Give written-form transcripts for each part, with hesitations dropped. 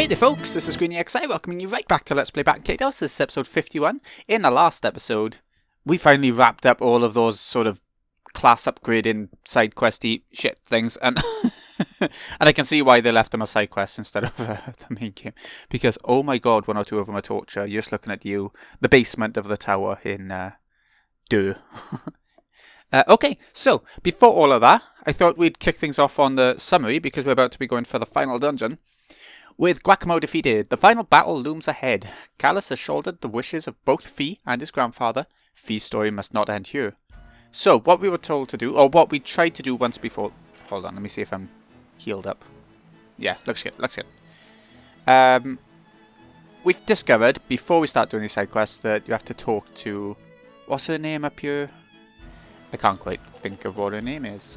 Hey there folks, this is GreenyXI welcoming you right back to Let's Play Baten Kaitos. This is episode 51. In the last episode, we finally wrapped up all of those sort of class upgrading side questy shit things, and and I can see why they left them as side quests instead of the main game. Because, oh my god, one or two of them are torture. You're just looking at the basement of the tower in Deux. Okay, so before all of that, I thought we'd kick things off on the summary because we're about to be going for the final dungeon. With Guacamo defeated, the final battle looms ahead. Callus has shouldered the wishes of both Fee and his grandfather. Fee's story must not end here. So, what we were told to do, or what we tried to do once before... Hold on, let me see if I'm healed up. Yeah, looks good, looks good. We've discovered, before we start doing these side quests, that you have to talk to... What's her name up here? I can't quite think of what her name is.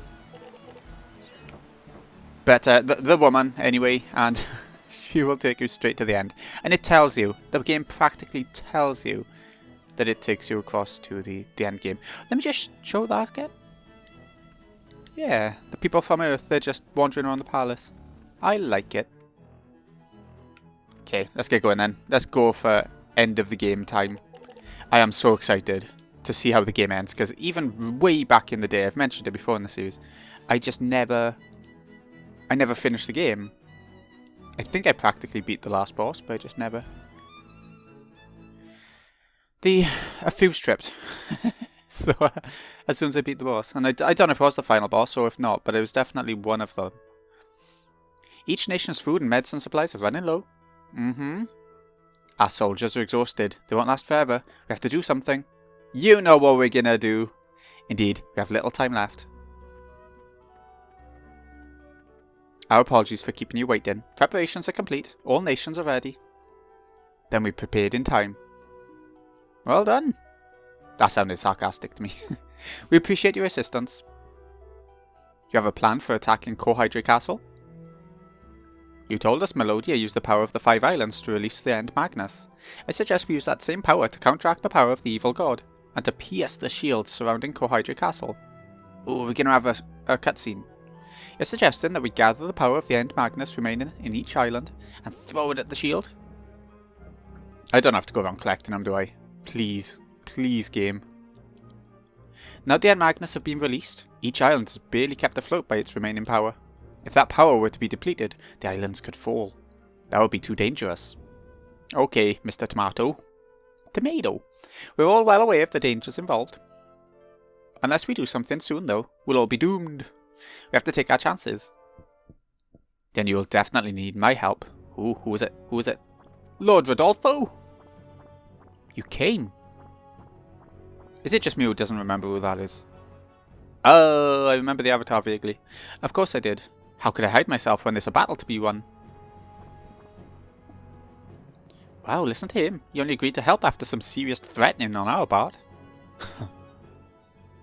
But, the woman, anyway, and... she will take you straight to the end. And it tells you, the game practically tells you that it takes you across to the end game. Let me just show that again. Yeah, the people from Earth, they're just wandering around the palace. I like it. Okay, let's get going then. Let's go for end of the game time. I am so excited to see how the game ends, because even way back in the day, I've mentioned it before in the series, I never finished the game. I think I practically beat the last boss, but I just never... A fuse tripped. So, as soon as I beat the boss. And I don't know if it was the final boss or if not, but it was definitely one of them. Each nation's food and medicine supplies are running low. Our soldiers are exhausted. They won't last forever. We have to do something. You know what we're gonna do. Indeed, we have little time left. Our apologies for keeping you waiting. Preparations are complete. All nations are ready. Then we prepared in time. Well done. That sounded sarcastic to me. We appreciate your assistance. You have a plan for attacking Kohydra Castle? You told us Melodia used the power of the 5 islands to release the End Magnus. I suggest we use that same power to counteract the power of the evil god, and to pierce the shields surrounding Kohydra Castle. Oh, we're going to have a cutscene. You're suggesting that we gather the power of the End Magnus remaining in each island and throw it at the shield? I don't have to go around collecting them, do I? Please. Please, game. Now the End Magnus have been released, each island is barely kept afloat by its remaining power. If that power were to be depleted, the islands could fall. That would be too dangerous. Okay, Mr. Tomato. Tomato. We're all well aware of the dangers involved. Unless we do something soon, though, we'll all be doomed. We have to take our chances. Then you'll definitely need my help. Ooh, who is it? Who is it? Lord Rodolfo! You came. Is it just me who doesn't remember who that is? Oh, I remember the avatar vaguely. Of course I did. How could I hide myself when there's a battle to be won? Wow, listen to him. He only agreed to help after some serious threatening on our part.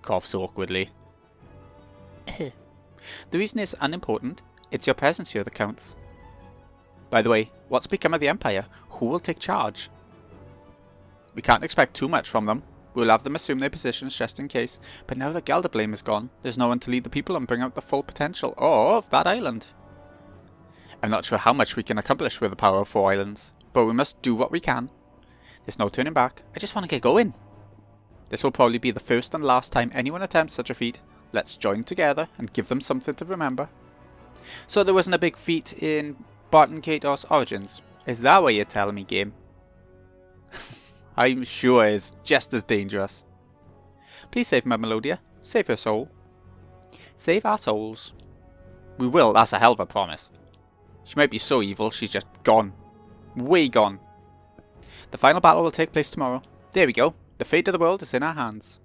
Coughs awkwardly. The reason is unimportant. It's your presence here that counts. By the way, what's become of the Empire? Who will take charge? We can't expect too much from them. We'll have them assume their positions just in case. But now that Gelderblame is gone, there's no one to lead the people and bring out the full potential of that island. I'm not sure how much we can accomplish with the power of 4 islands, but we must do what we can. There's no turning back. I just want to get going. This will probably be the first and last time anyone attempts such a feat. Let's join together and give them something to remember. So there wasn't a big feat in Baten Kaitos Origins. Is that what you're telling me, game? I'm sure it's just as dangerous. Please save my Melodia. Save her soul. Save our souls. We will, that's a hell of a promise. She might be so evil, she's just gone. Way gone. The final battle will take place tomorrow. There we go. The fate of the world is in our hands.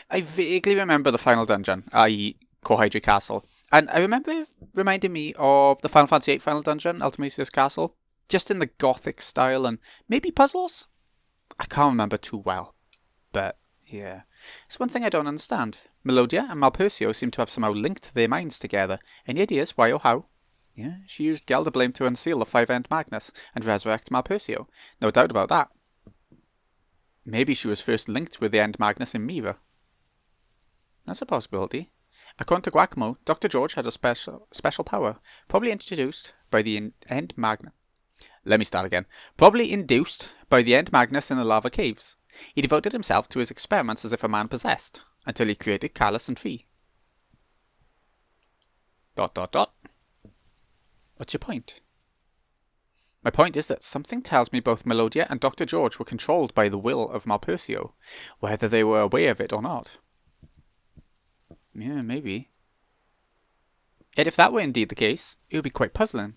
I vaguely remember the final dungeon, i.e. Kohydra Castle. And I remember it reminding me of the Final Fantasy VIII final dungeon, Ultimatia's Castle. Just in the gothic style and maybe puzzles? I can't remember too well. But, yeah. It's one thing I don't understand. Melodia and Malpersio seem to have somehow linked their minds together. Any ideas why or how? Yeah, she used Gelderblame to unseal the 5-End Magnus and resurrect Malpersio. No doubt about that. Maybe she was first linked with the End Magnus in Mira. That's a possibility. According to Guacamo, Dr. George had a special power, probably introduced by the End Magnus. Let me start again. Probably induced by the End Magnus in the lava caves. He devoted himself to his experiments as if a man possessed, until he created Callus and Fee. ... What's your point? My point is that something tells me both Melodia and Dr. George were controlled by the will of Malpercio, whether they were aware of it or not. Yeah, maybe. Yet if that were indeed the case, it would be quite puzzling.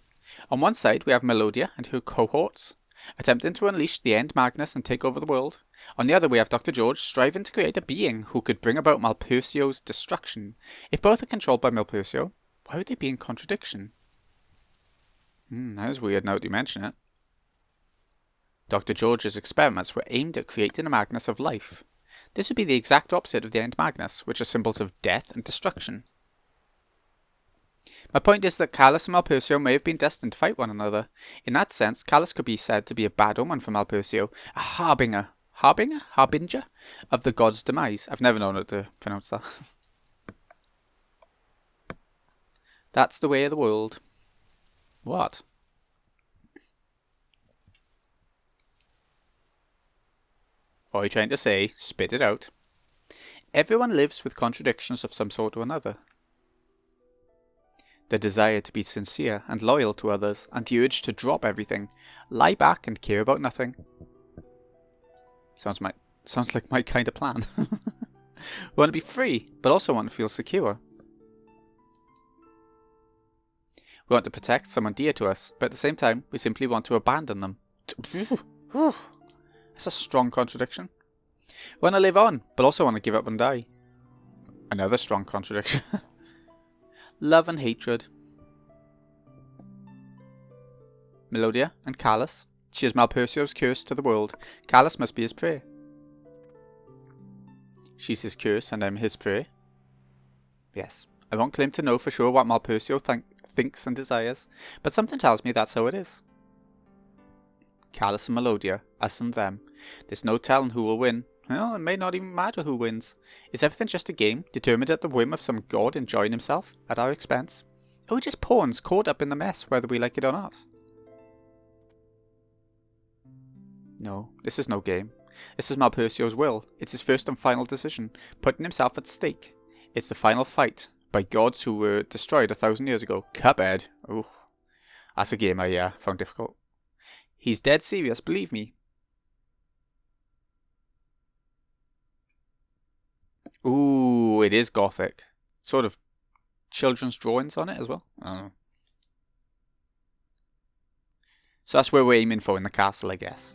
On one side we have Melodia and her cohorts, attempting to unleash the End Magnus and take over the world. On the other we have Dr. George striving to create a being who could bring about Malpercio's destruction. If both are controlled by Malpercio, why would they be in contradiction? That is weird now that you mention it. Dr. George's experiments were aimed at creating a Magnus of life. This would be the exact opposite of the End Magnus, which are symbols of death and destruction. My point is that Callus and Malpercio may have been destined to fight one another. In that sense, Callus could be said to be a bad omen for Malpercio, a harbinger of the god's demise. I've never known how to pronounce that. That's the way of the world. What? What are you trying to say? Spit it out. Everyone lives with contradictions of some sort or another. The desire to be sincere and loyal to others, and the urge to drop everything, lie back and care about nothing. Sounds like my kind of plan. We want to be free, but also want to feel secure. We want to protect someone dear to us, but at the same time, we simply want to abandon them. That's a strong contradiction. We want to live on, but also want to give up and die. Another strong contradiction. Love and hatred. Melodia and Callus. She is Malpercio's curse to the world. Callus must be his prey. She's his curse and I'm his prey. Yes, I won't claim to know for sure what Malpercio thinks and desires, but something tells me that's how it is. Callus and Melodia, us and them. There's no telling who will win. Well, it may not even matter who wins. Is everything just a game, determined at the whim of some god enjoying himself at our expense? Or just pawns caught up in the mess, whether we like it or not? No, this is no game. This is Malpercio's will. It's his first and final decision, putting himself at stake. It's the final fight, by gods who were destroyed 1,000 years ago. Cuphead. Oh, that's a game I found difficult. He's dead serious, believe me. Ooh, it is gothic. Sort of children's drawings on it as well. I don't know. So that's where we're aiming for in the castle, I guess.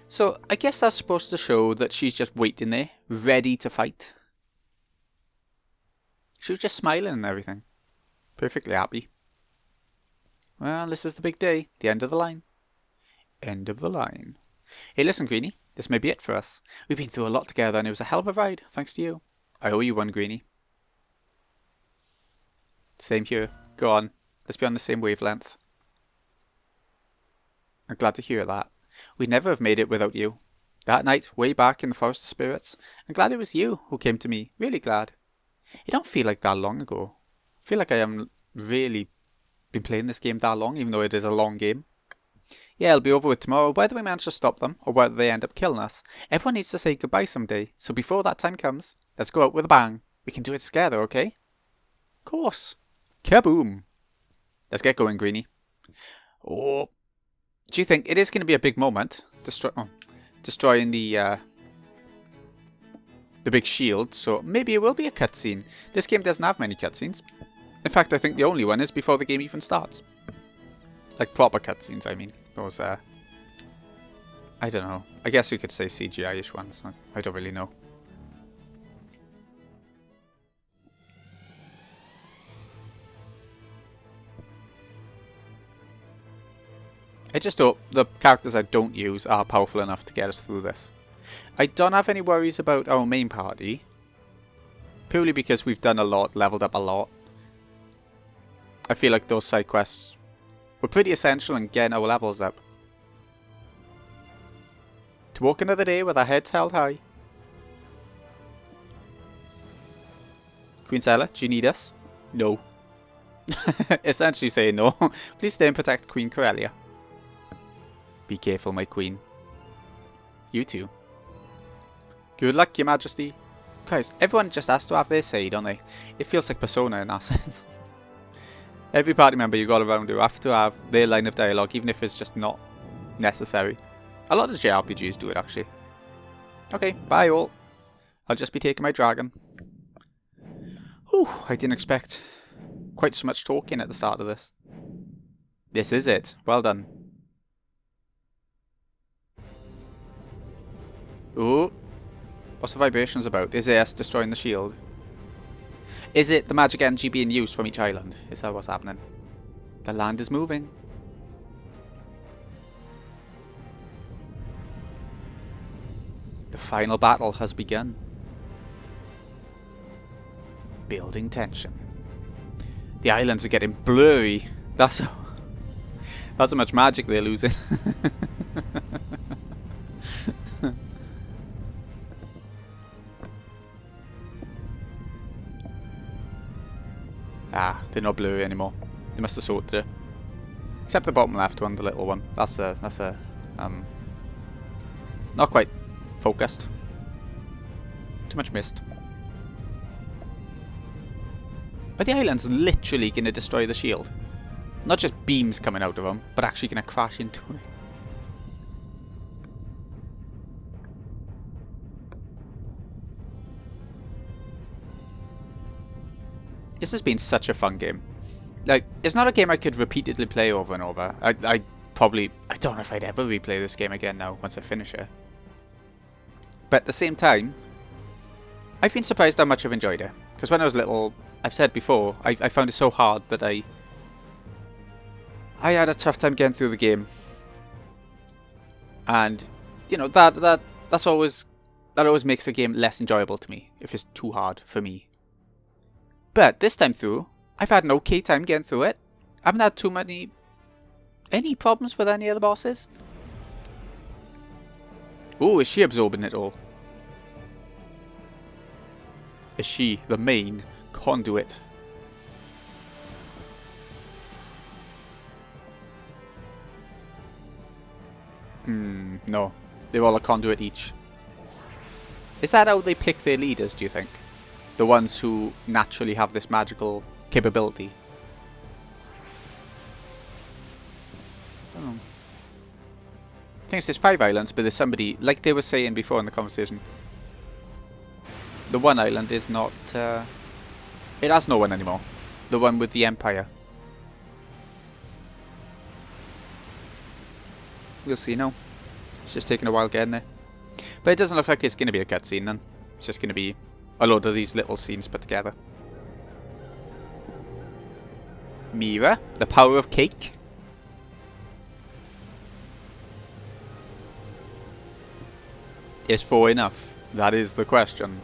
So I guess that's supposed to show that she's just waiting there, ready to fight. She was just smiling and everything. Perfectly happy. Well, this is the big day. The end of the line. End of the line. Hey, listen, Greenie. This may be it for us. We've been through a lot together and it was a hell of a ride, thanks to you. I owe you one, Greenie. Same here. Go on. Let's be on the same wavelength. I'm glad to hear that. We'd never have made it without you. That night, way back in the Forest of Spirits, I'm glad it was you who came to me. Really glad. It don't feel like that long ago. I feel like I haven't really been playing this game that long, even though it is a long game. Yeah, it'll be over with tomorrow, whether we manage to stop them, or whether they end up killing us. Everyone needs to say goodbye someday, so before that time comes, let's go out with a bang. We can do it together, okay? Of course. Kaboom! Let's get going, Greenie. Oh. Do you think it is going to be a big moment? Destroying the big shield, so maybe it will be a cutscene. This game doesn't have many cutscenes. In fact, I think the only one is before the game even starts. Like proper cutscenes, I mean. Those, I don't know. I guess you could say CGI-ish ones. I don't really know. I just hope the characters I don't use are powerful enough to get us through this. I don't have any worries about our main party. Purely because we've done a lot, leveled up a lot. I feel like those side quests were pretty essential in getting our levels up. To walk another day with our heads held high. Queen Sela, do you need us? No. Essentially saying no. Please stay and protect Queen Corellia. Be careful, my queen. You too. Good luck, Your Majesty. Guys, everyone just has to have their say, don't they? It feels like Persona in that sense. Every party member you got around you have to have their line of dialogue, even if it's just not necessary. A lot of JRPGs do it, actually. Okay, bye all. I'll just be taking my dragon. Whew, I didn't expect quite so much talking at the start of this. This is it. Well done. Ooh. What's the vibrations about? Is it us destroying the shield? Is it the magic energy being used from each island? Is that what's happening? The land is moving. The final battle has begun. Building tension. The islands are getting blurry. That's how much magic they're losing. Ah, they're not blurry anymore. They must have sorted it. Except the bottom left one, the little one. That's not quite focused. Too much mist. Are the islands literally going to destroy the shield? Not just beams coming out of them, but actually going to crash into it. This has been such a fun game. Like, it's not a game I could repeatedly play over and over. I don't know if I'd ever replay this game again now, once I finish it. But at the same time, I've been surprised how much I've enjoyed it. Because when I was little, I've said before, I found it so hard that I had a tough time getting through the game. And, you know, that always makes a game less enjoyable to me, if it's too hard for me. But this time through, I've had an okay time getting through it. I haven't had any problems with any of the bosses. Oh, is she absorbing it all? Is she the main conduit? No. They're all a conduit each. Is that how they pick their leaders, do you think? The ones who naturally have this magical capability? I don't know. I think there's 5 islands, but there's somebody, like they were saying before in the conversation, the one island is not, it has no one anymore. The one with the Empire. We'll see now. It's just taking a while getting there. But it doesn't look like it's going to be a cutscene then. It's just going to be a load of these little scenes put together. Mira, the power of cake. Is 4 enough? That is the question.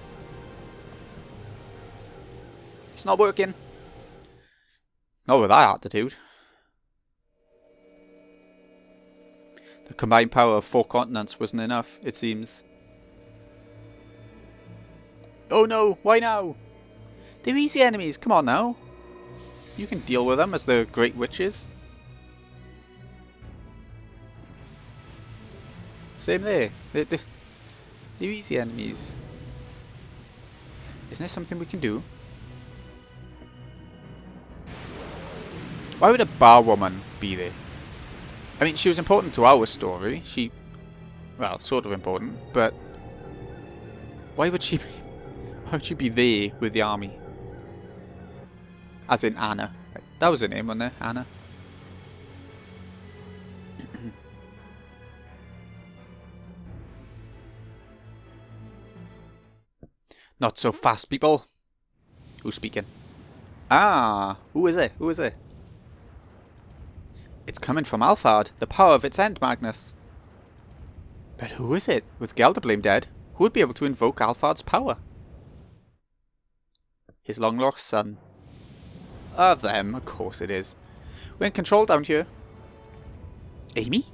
It's not working. Not with that attitude. The combined power of 4 continents wasn't enough, it seems. Oh no, why now? They're easy enemies, come on now. You can deal with them as the great witches. Same there. They're easy enemies. Isn't there something we can do? Why would a bar woman be there? I mean, she was important to our story. Well, sort of important, but why would she be there with the army? As in Anna. That was her name, wasn't it? Anna. Not so fast, people. Who's speaking? Ah, who is it? Who is it? It's coming from Alphard, the power of its end, Magnus. But who is it? With Gelderblame dead, who would be able to invoke Alphard's power? His long-lost son. Of them, of course it is. We're in control down here. Amy?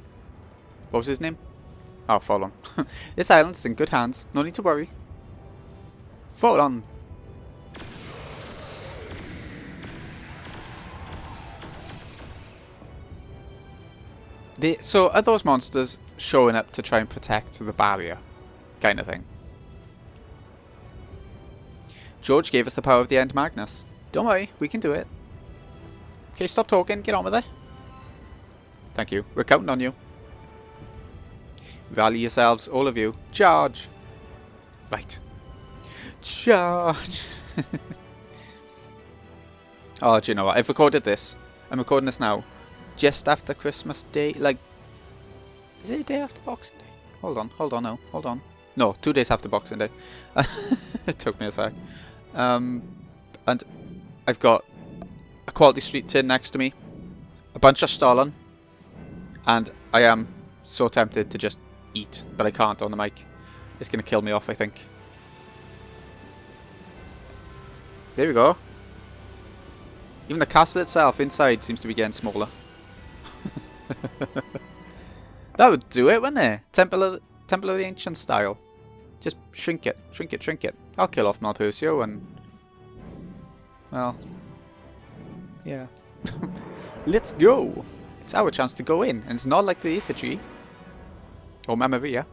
What was his name? Oh, Folon. This island's in good hands. No need to worry. Folon. So are those monsters showing up to try and protect the barrier? Kind of thing. George gave us the power of the End Magnus. Don't worry, we can do it. Okay, stop talking, get on with it. Thank you, we're counting on you. Rally yourselves, all of you. Charge! Right. Charge! Oh, do you know what? I've recorded this. I'm recording this now. Just after Christmas Day. Like, is it a day after Boxing Day? Hold on now. Hold on. No, 2 days after Boxing Day. It took me a sec. And I've got a Quality Street tin next to me. A bunch of Stollen. And I am so tempted to just eat, but I can't on the mic. It's going to kill me off, I think. There we go. Even the castle itself inside seems to be getting smaller. That would do it, wouldn't it? Temple of the Ancient style. Just shrink it, shrink it, shrink it. I'll kill off Malpercio and... well... yeah. Let's go! It's our chance to go in, and it's not like the Ifitri. Or Mamma Mia.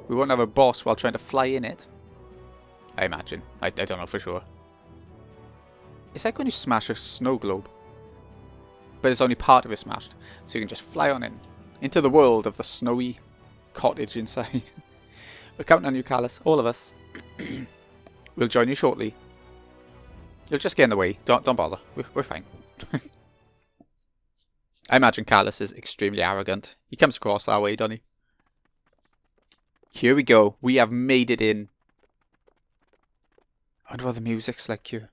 We won't have a boss while trying to fly in it. I imagine. I don't know for sure. It's like when you smash a snow globe. But it's only part of it smashed. So you can just fly on in. Into the world of the snowy cottage inside. We're counting on you, Callus. All of us. We'll join you shortly. You'll just get in the way. Don't bother. We're fine. I imagine Callus is extremely arrogant. He comes across that way, doesn't he? Here we go. We have made it in. I wonder what the music's like here.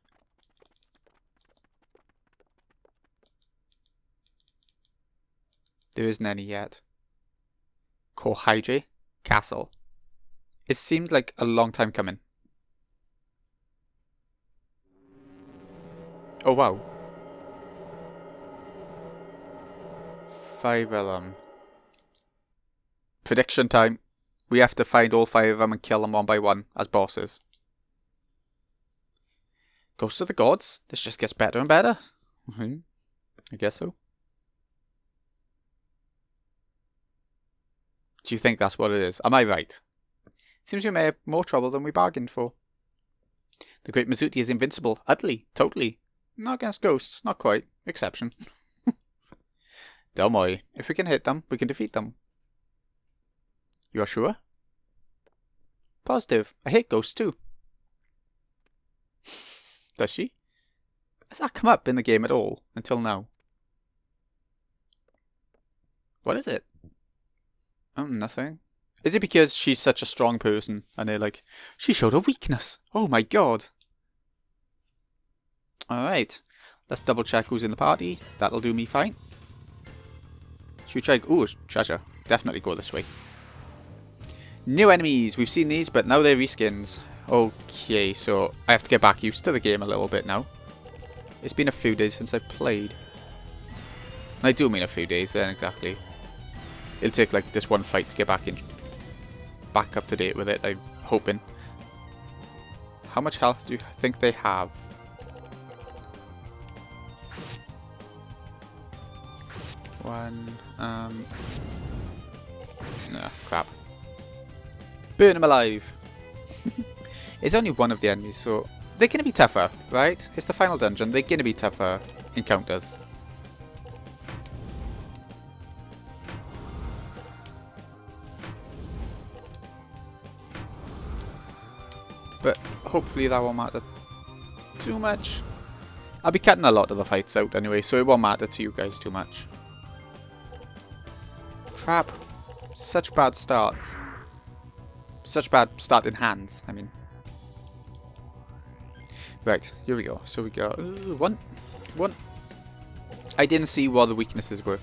There isn't any yet. Kohydre Castle. It seemed like a long time coming. Oh wow. 5 of them. Prediction time. We have to find all 5 of them and kill them one by one as bosses. Ghosts of the Gods? This just gets better and better. I guess so. Do you think that's what it is? Am I right? Seems we may have more trouble than we bargained for. The Great Mizuti is invincible. Utterly. Totally. Not against ghosts. Not quite. Exception. Don't worry. If we can hit them, we can defeat them. You are sure? Positive. I hate ghosts too. Does she? Has that come up in the game at all until now? What is it? Oh, nothing. Is it because she's such a strong person and they're like, she showed a weakness. Oh my god. Alright. Let's double check who's in the party. That'll do me fine. Should we try... ooh, treasure. Definitely go this way. New enemies. We've seen these, but now they're reskins. Okay, so I have to get back used to the game a little bit now. It's been a few days since I played. I do mean a few days then, exactly. It'll take like this one fight to get back up to date with it, I'm hoping. How much health do you think they have? No, crap. Burn him alive. It's only one of the enemies, so they're going to be tougher, right? It's the final dungeon. They're going to be tougher encounters. But hopefully that won't matter too much. I'll be cutting a lot of the fights out anyway, so it won't matter to you guys too much. Crap. Such bad starts. Such bad start in hands, I mean. Right, here we go. So we go... one. I didn't see what the weaknesses were.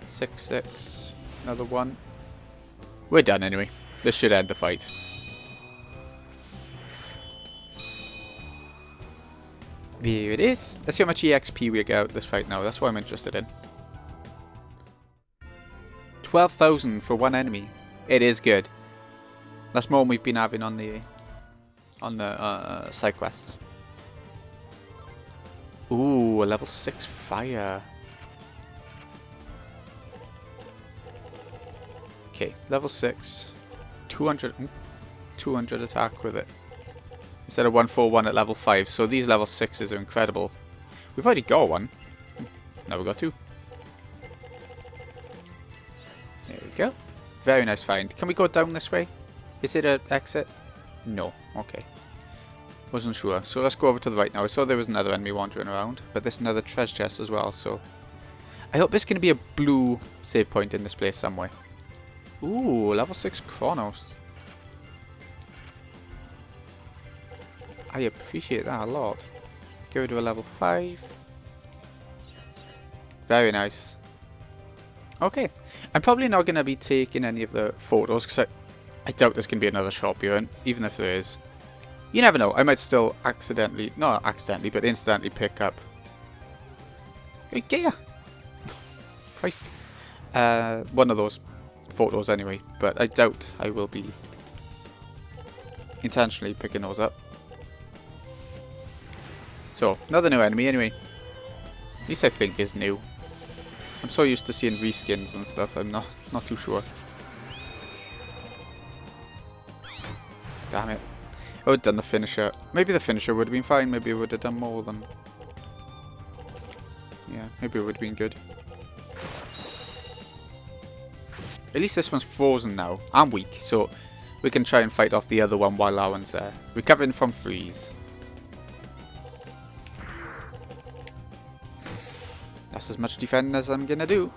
Six. Another one. We're done anyway. This should end the fight. There it is. Let's see how much EXP we get out of this fight now. That's what I'm interested in. 12,000 for one enemy. It is good. That's more than we've been having on on the side quests. Ooh, a level 6 fire. Okay, level 6. 200 attack with it. Instead of 141 at level 5. So these level 6s are incredible. We've already got one. Now we've got 2. There we go. Very nice find. Can we go down this way? Is it an exit? No. Okay. Wasn't sure. So let's go over to the right now. I saw there was another enemy wandering around. But there's another treasure chest as well. So I hope there's going to be a blue save point in this place somewhere. Ooh, level 6 Chronos. I appreciate that a lot. Go to a level 5. Very nice. Okay. I'm probably not going to be taking any of the photos because I doubt there's going to be another shop here. And even if there is, you never know. I might still accidentally, not accidentally, but incidentally pick up a gear. Christ. One of those photos anyway. But I doubt I will be intentionally picking those up. So, another new enemy anyway. At least I think is new. I'm so used to seeing reskins and stuff, I'm not too sure. Damn it. I would have done the finisher. Maybe the finisher would have been fine, maybe I would have done more than... Yeah, maybe it would have been good. At least this one's frozen now. I'm weak, so we can try and fight off the other one while our one's there. Recovering from freeze. That's as much defending as I'm gonna do.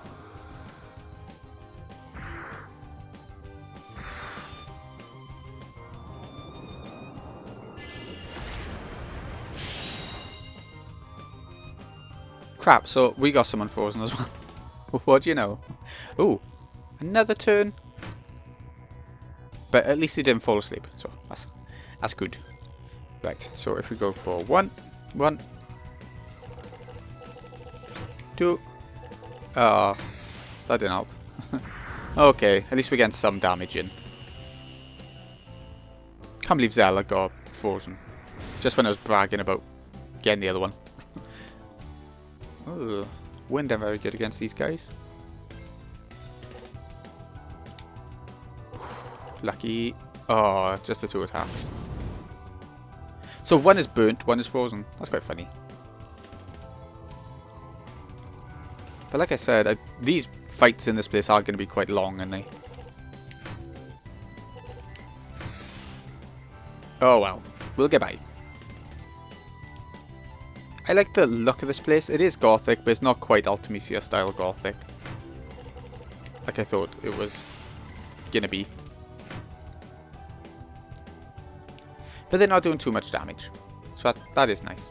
Crap, so we got someone frozen as well. What do you know? Ooh, another turn. But at least he didn't fall asleep, so that's good. Right, so if we go for 1, 2. Oh, that didn't help. Okay, at least we're getting some damage in. Can't believe Zella got frozen. Just when I was bragging about getting the other one. Ooh, wind ain't very good against these guys. Lucky. Oh, just the 2 attacks. So one is burnt, one is frozen. That's quite funny. But like I said, these fights in this place are going to be quite long, aren't they? Oh well, we'll get by. I like the look of this place. It is gothic, but it's not quite Ultimisia style gothic. Like I thought it was gonna be. But they're not doing too much damage. So that is nice.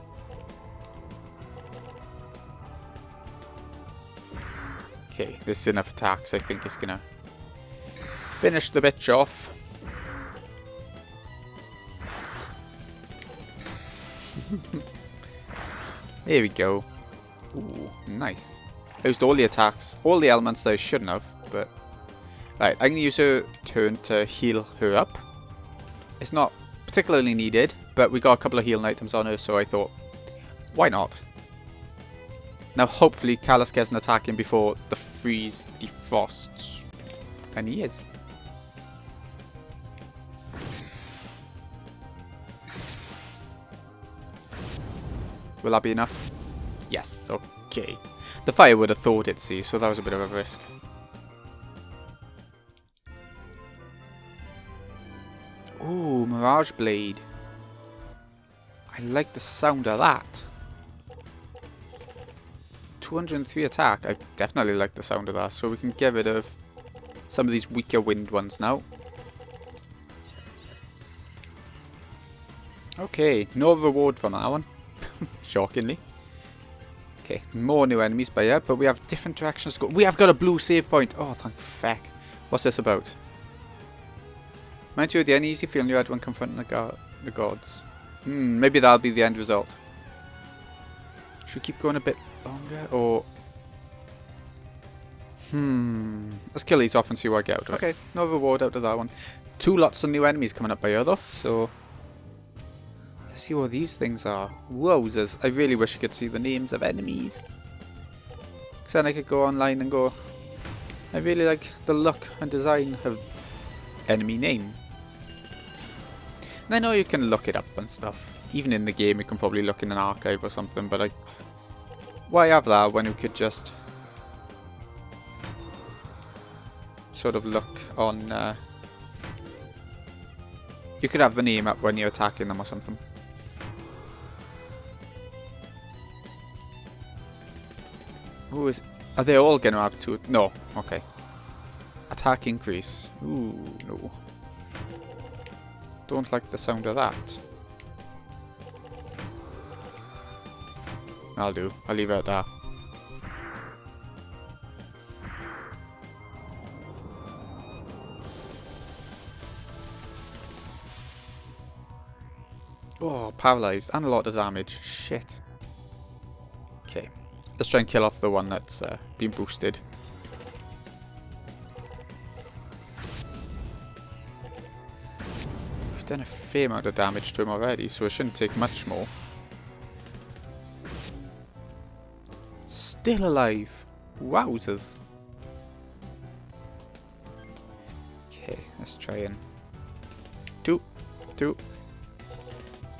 Okay, this is enough attacks. I think it's gonna finish the bitch off. There we go. Ooh, nice. I used all the attacks, all the elements that I shouldn't have, but... Right, I'm gonna use her turn to heal her up. It's not particularly needed, but we got a couple of healing items on her, so I thought, why not? Now hopefully Callus gets an attack in before the freeze defrosts. And he is. Will that be enough? Yes, okay. The fire would have thawed it, see, so that was a bit of a risk. Ooh, Mirage Blade. I like the sound of that. 203 attack. I definitely like the sound of that, so we can get rid of some of these weaker wind ones now. Okay, no reward from that one. Shockingly. Okay, more new enemies by here, but we have different directions to go. We have got a blue save point. Oh, thank feck. What's this about? Mind you, the uneasy feeling you had when confronting the gods. Maybe that'll be the end result. Should we keep going a bit longer, or... Let's kill these off and see what I get out of it. Okay, no reward out of that one. 2 lots of new enemies coming up by here, though, so... Let's see what these things are. Wowzers. I really wish I could see the names of enemies. Because then I could go online and go, I really like the look and design of enemy name. And I know you can look it up and stuff. Even in the game you can probably look in an archive or something, but why have that when you could just sort of look on... you could have the name up when you're attacking them or something. Are they all going to have two? No. Okay. Attack increase. Ooh, no. Don't like the sound of that. I'll do. I'll leave it at that. Oh, paralyzed and a lot of damage. Shit. Okay. Let's try and kill off the one that's been boosted. We've done a fair amount of damage to him already, so it shouldn't take much more. Still alive. Wowzers. Okay, let's try and... Two.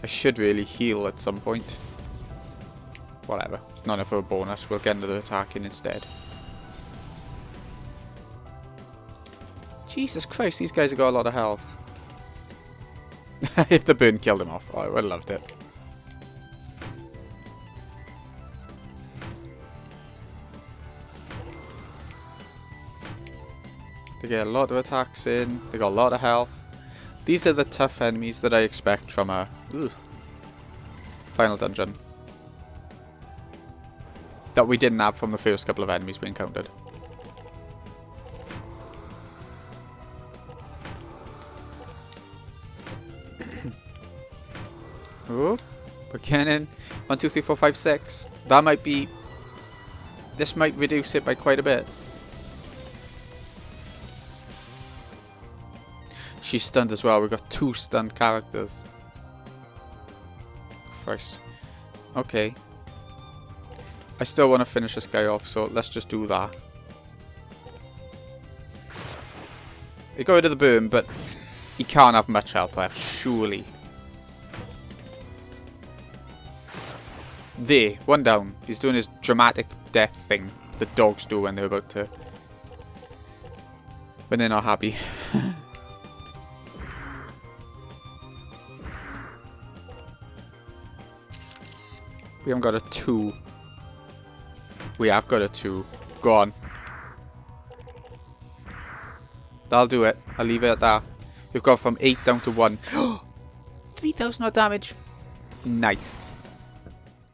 I should really heal at some point. Whatever. It's not enough of a bonus. We'll get another attack in instead. Jesus Christ, these guys have got a lot of health. If the burn killed him off, I would have loved it. They get a lot of attacks in. They got a lot of health. These are the tough enemies that I expect from a final dungeon. That we didn't have from the first couple of enemies we encountered. Oh, we're getting 1, 2, 3, 4, 5, 6. That might be... This might reduce it by quite a bit. She's stunned as well. We've got 2 stunned characters. Christ. Okay. I still want to finish this guy off, so let's just do that. He got rid of the burn, but he can't have much health left, surely. There, 1 down. He's doing his dramatic death thing that dogs do when they're about to... when they're not happy. We haven't got a 2. We have got a 2. Go on. That'll do it. I'll leave it at that. We've gone from 8 down to 1. 3,000 odd damage. Nice.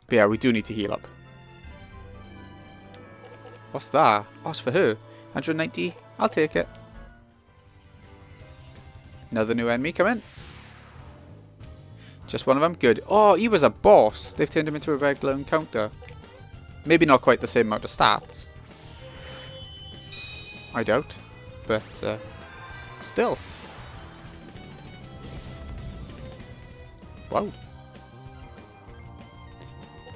But yeah, we do need to heal up. What's that? Oh, it's for her. 190. I'll take it. Another new enemy coming. Just one of them? Good. Oh, he was a boss. They've turned him into a regular encounter. Maybe not quite the same amount of stats. I doubt. But, still. Wow.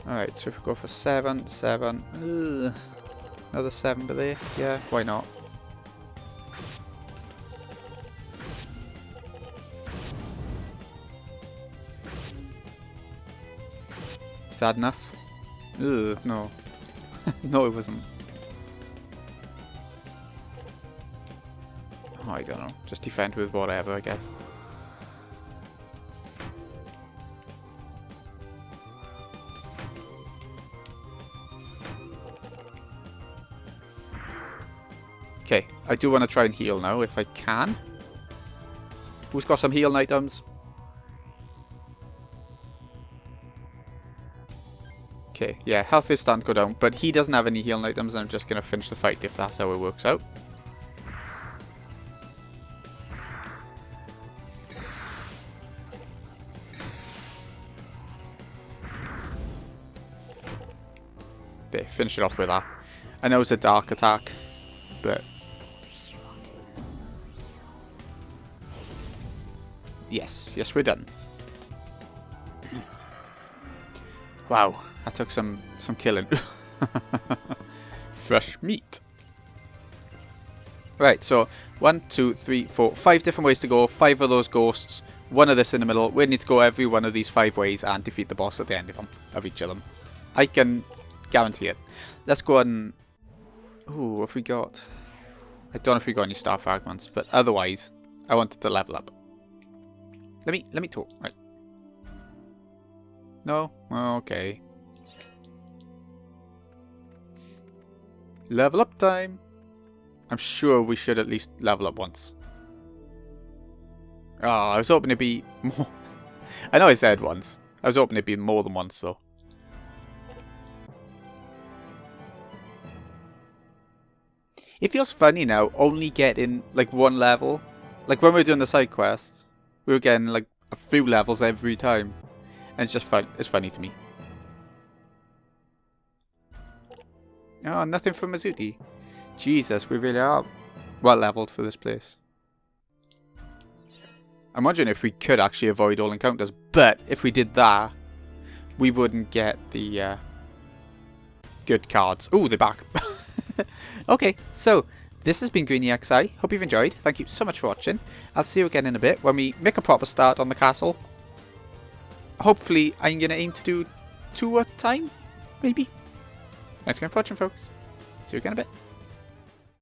Alright, so if we go for 7, 7. Ugh. Another 7 but there. Yeah, why not? Is that enough? Ugh, no. No, it wasn't. Oh, I don't know. Just defend with whatever, I guess. Okay, I do want to try and heal now, if I can. Who's got some healing items? Okay, yeah, health is starting to go down, but he doesn't have any healing items, and I'm just going to finish the fight if that's how it works out. There, finish it off with that. I know it's a dark attack, but... Yes, we're done. Wow, that took some killing. Fresh meat. Right, so 1, 2, 3, 4, 5 different ways to go. 5 of those ghosts. One of this in the middle. We need to go every one of these 5 ways and defeat the boss at the end of them, of each of them. I can guarantee it. Let's go and... Ooh, what have we got? I don't know if we got any star fragments, but otherwise, I wanted to level up. Let me talk. Right. No? Okay. Level up time. I'm sure we should at least level up once. Oh, I was hoping it'd be more. I know I said once. I was hoping it'd be more than once, though. It feels funny now, only getting, like, one level. Like, when we were doing the side quests, we were getting, like, a few levels every time. And it's just fun. It's funny to me. Oh, nothing from Mizuti. Jesus, we really are well leveled for this place. I'm wondering if we could actually avoid all encounters, but if we did that, we wouldn't get the good cards. Ooh, they're back. Okay, so this has been Greeny XI. Hope you've enjoyed. Thank you so much for watching. I'll see you again in a bit when we make a proper start on the castle. Hopefully, I'm going to aim to do 2 at a time, maybe. Thanks again for watching, folks. See you again in a bit.